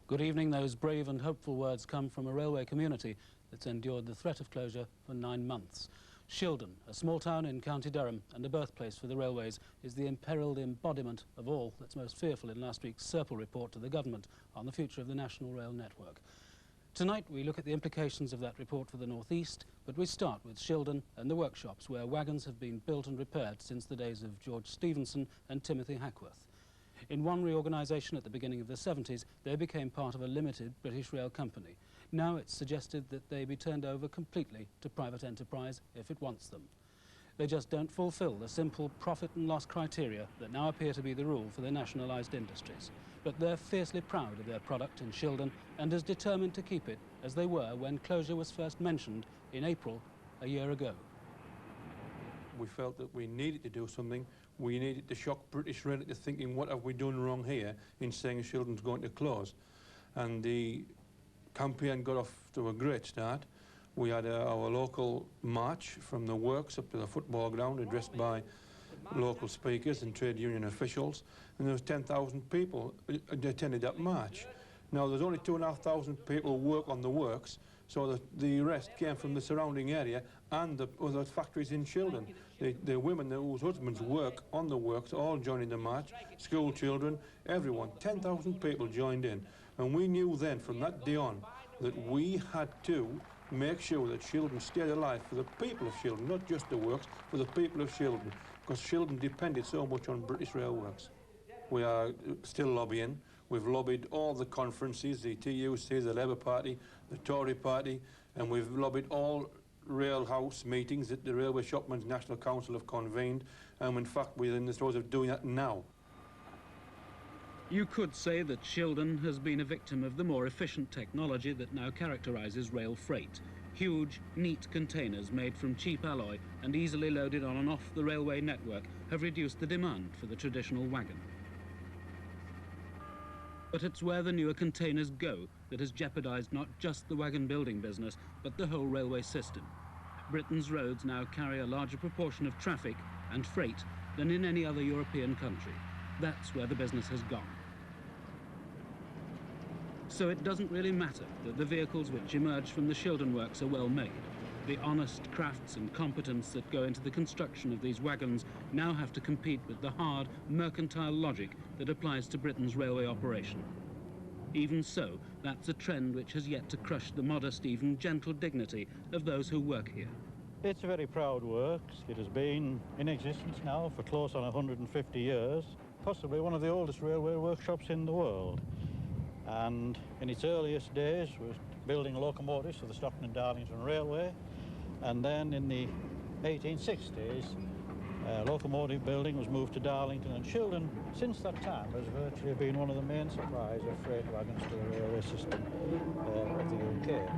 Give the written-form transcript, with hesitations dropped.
Good evening. Those brave and hopeful words come from a railway community that's endured the threat of closure for 9 months. Shildon, a small town in County Durham and a birthplace for the railways, is the imperilled embodiment of all that's most fearful in last week's Serpil report to the government on the future of the national rail network. Tonight we look at the implications of that report for the North East, but we start with Shildon and the workshops where wagons have been built and repaired since the days of George Stephenson and Timothy Hackworth. In one reorganisation at the beginning of the 70s, they became part of a limited British rail company. Now it's suggested that they be turned over completely to private enterprise if it wants them. They just don't fulfil the simple profit and loss criteria that now appear to be the rule for the nationalised industries. But they're fiercely proud of their product in Shildon and as determined to keep it as they were when closure was first mentioned in April a year ago. We felt that we needed to do something. We needed to shock British Rail into thinking, what have we done wrong here in saying Shildon's going to close? And the campaign got off to a great start. We had our local march from the works up to the football ground, addressed by local speakers and trade union officials, and there was 10,000 people who attended that march. Now there's only 2,500 people who work on the works, so the rest came from the surrounding area and the other factories in Shildon. The women whose husbands work on the works all joined in the march, school children, everyone. 10,000 people joined in. And we knew then, from that day on, that we had to make sure that Shildon stayed alive for the people of Shildon, not just the works, for the people of Shildon, because Shildon depended so much on British Rail Works. We are still lobbying. We've lobbied all the conferences, the TUC, the Labour Party, the Tory Party, and we've lobbied all rail house meetings that the Railway Shopmen's National Council have convened, and in fact we're in the throes of doing that now. You could say that Shildon has been a victim of the more efficient technology that now characterises rail freight. Huge, neat containers made from cheap alloy and easily loaded on and off the railway network have reduced the demand for the traditional wagon. But it's where the newer containers go that has jeopardised not just the wagon building business, but the whole railway system. Britain's roads now carry a larger proportion of traffic and freight than in any other European country. That's where the business has gone. So it doesn't really matter that the vehicles which emerge from the Shildon works are well made. The honest crafts and competence that go into the construction of these wagons now have to compete with the hard, mercantile logic that applies to Britain's railway operation. Even so, that's a trend which has yet to crush the modest, even gentle dignity of those who work here. It's a very proud works. It has been in existence now for close on 150 years, possibly one of the oldest railway workshops in the world. And in its earliest days was building locomotives for the Stockton and Darlington Railway, and then in the 1860s locomotive building was moved to Darlington, and Shildon since that time has virtually been one of the main suppliers of freight wagons to the railway system of the UK.